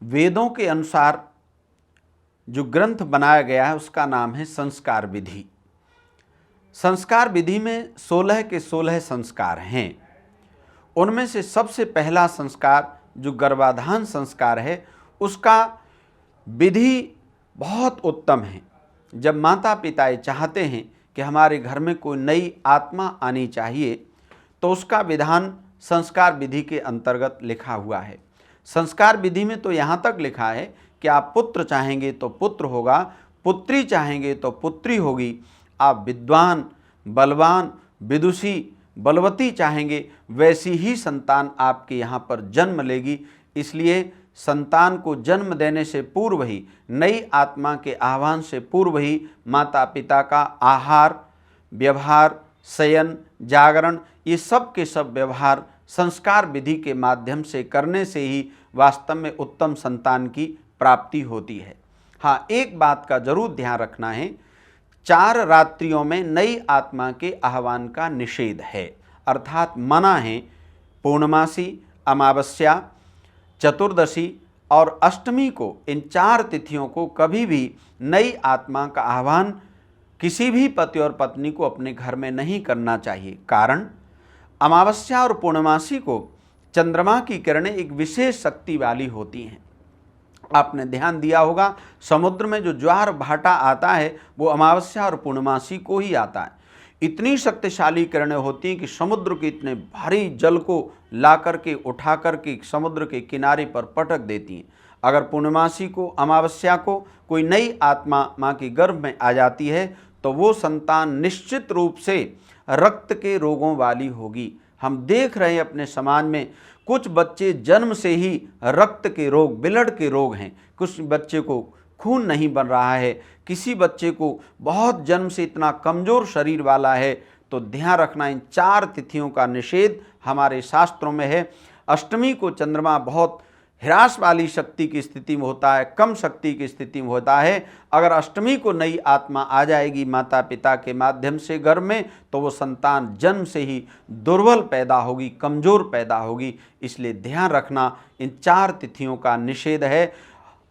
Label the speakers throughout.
Speaker 1: वेदों के अनुसार जो ग्रंथ बनाया गया है उसका नाम है संस्कार विधि। संस्कार विधि में 16 के 16 संस्कार हैं। उनमें से सबसे पहला संस्कार जो गर्भाधान संस्कार है उसका विधि बहुत उत्तम है। जब माता पिता ये चाहते हैं कि हमारे घर में कोई नई आत्मा आनी चाहिए तो उसका विधान संस्कार विधि के अंतर्गत लिखा हुआ है। संस्कार विधि में तो यहाँ तक लिखा है कि आप पुत्र चाहेंगे तो पुत्र होगा, पुत्री चाहेंगे तो पुत्री होगी। आप विद्वान, बलवान, विदुषी, बलवती चाहेंगे वैसी ही संतान आपके यहाँ पर जन्म लेगी। इसलिए संतान को जन्म देने से पूर्व ही, नई आत्मा के आह्वान से पूर्व ही माता पिता का आहार, व्यवहार, शयन, जागरण, ये सब के सब व्यवहार संस्कार विधि के माध्यम से करने से ही वास्तव में उत्तम संतान की प्राप्ति होती है। हाँ, एक बात का जरूर ध्यान रखना है, 4 रात्रियों में नई आत्मा के आह्वान का निषेध है, अर्थात मना है। पूर्णमासी, अमावस्या, चतुर्दशी और अष्टमी को, इन 4 तिथियों को कभी भी नई आत्मा का आह्वान किसी भी पति और पत्नी को अपने घर में नहीं करना चाहिए। कारण, अमावस्या और पूर्णमासी को चंद्रमा की किरणें एक विशेष शक्ति वाली होती हैं। आपने ध्यान दिया होगा, समुद्र में जो ज्वार भाटा आता है वो अमावस्या और पूर्णमासी को ही आता है। इतनी शक्तिशाली किरणें होती हैं कि समुद्र के इतने भारी जल को ला करके उठा करके समुद्र के किनारे पर पटक देती हैं। अगर पूर्णमासी को, अमावस्या को कोई नई आत्मा माँ के गर्भ में आ जाती है तो वो संतान निश्चित रूप से रक्त के रोगों वाली होगी। हम देख रहे हैं अपने समाज में कुछ बच्चे जन्म से ही रक्त के रोग, ब्लड के रोग हैं। कुछ बच्चे को खून नहीं बन रहा है, किसी बच्चे को बहुत जन्म से इतना कमज़ोर शरीर वाला है। तो ध्यान रखना, इन 4 तिथियों का निषेध हमारे शास्त्रों में है। अष्टमी को चंद्रमा बहुत ह्रास वाली शक्ति की स्थिति में होता है, कम शक्ति की स्थिति में होता है। अगर अष्टमी को नई आत्मा आ जाएगी माता पिता के माध्यम से घर में तो वो संतान जन्म से ही दुर्बल पैदा होगी, कमज़ोर पैदा होगी। इसलिए ध्यान रखना, इन 4 तिथियों का निषेध है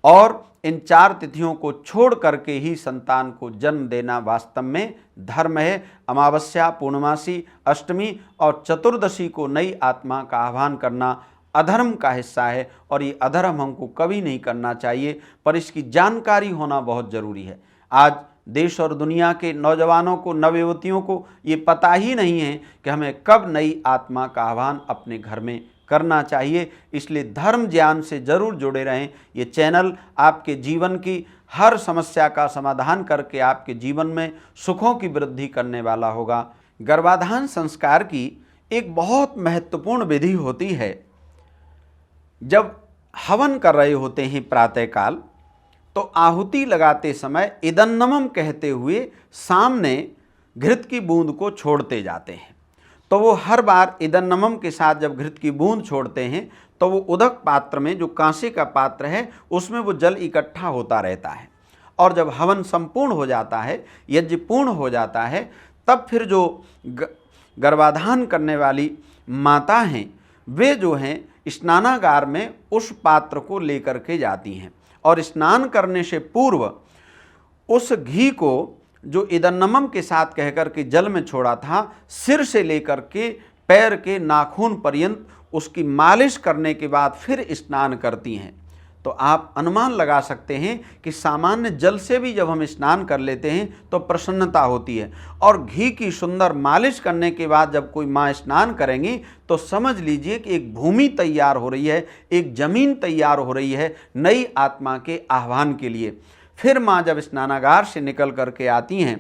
Speaker 1: और इन 4 तिथियों को छोड़ करके ही संतान को जन्म देना वास्तव में धर्म है। अमावस्या, पूर्णमासी, अष्टमी और चतुर्दशी को नई आत्मा का आह्वान करना अधर्म का हिस्सा है और ये अधर्म हमको कभी नहीं करना चाहिए, पर इसकी जानकारी होना बहुत ज़रूरी है। आज देश और दुनिया के नौजवानों को, नवयुवतियों को ये पता ही नहीं है कि हमें कब नई आत्मा का आह्वान अपने घर में करना चाहिए। इसलिए धर्म ज्ञान से ज़रूर जुड़े रहें। ये चैनल आपके जीवन की हर समस्या का समाधान करके आपके जीवन में सुखों की वृद्धि करने वाला होगा। गर्भाधान संस्कार की एक बहुत महत्वपूर्ण विधि होती है। जब हवन कर रहे होते हैं प्रातःकाल तो आहुति लगाते समय इदन्नमम कहते हुए सामने घृत की बूंद को छोड़ते जाते हैं। तो वो हर बार इदन्नमम के साथ जब घृत की बूंद छोड़ते हैं तो वो उदक पात्र में, जो कांसे का पात्र है, उसमें वो जल इकट्ठा होता रहता है। और जब हवन संपूर्ण हो जाता है, यज्ञ पूर्ण हो जाता है, तब फिर जो गर्भाधान करने वाली माता हैं वे जो हैं स्नानागार में उस पात्र को लेकर के जाती हैं और स्नान करने से पूर्व उस घी को जो इदन्नमम के साथ कहकर के जल में छोड़ा था, सिर से लेकर के पैर के नाखून पर्यंत उसकी मालिश करने के बाद फिर स्नान करती हैं। तो आप अनुमान लगा सकते हैं कि सामान्य जल से भी जब हम स्नान कर लेते हैं तो प्रसन्नता होती है, और घी की सुंदर मालिश करने के बाद जब कोई माँ स्नान करेंगी तो समझ लीजिए कि एक भूमि तैयार हो रही है, एक जमीन तैयार हो रही है नई आत्मा के आह्वान के लिए। फिर माँ जब स्नानागार से निकल करके आती हैं,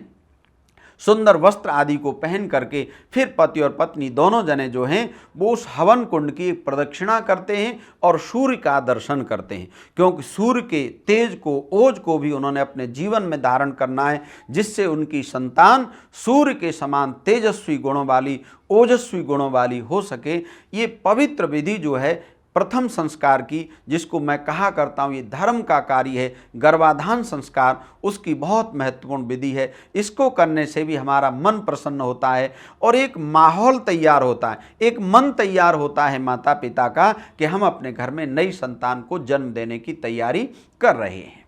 Speaker 1: सुंदर वस्त्र आदि को पहन करके, फिर पति और पत्नी दोनों जने जो हैं वो उस हवन कुंड की प्रदक्षिणा करते हैं और सूर्य का दर्शन करते हैं, क्योंकि सूर्य के तेज को, ओज को भी उन्होंने अपने जीवन में धारण करना है, जिससे उनकी संतान सूर्य के समान तेजस्वी गुणों वाली, ओजस्वी गुणों वाली हो सके। ये पवित्र विधि जो है प्रथम संस्कार की, जिसको मैं कहा करता हूँ ये धर्म का कार्य है, गर्भाधान संस्कार, उसकी बहुत महत्वपूर्ण विधि है। इसको करने से भी हमारा मन प्रसन्न होता है और एक माहौल तैयार होता है, एक मन तैयार होता है माता पिता का कि हम अपने घर में नई संतान को जन्म देने की तैयारी कर रहे हैं।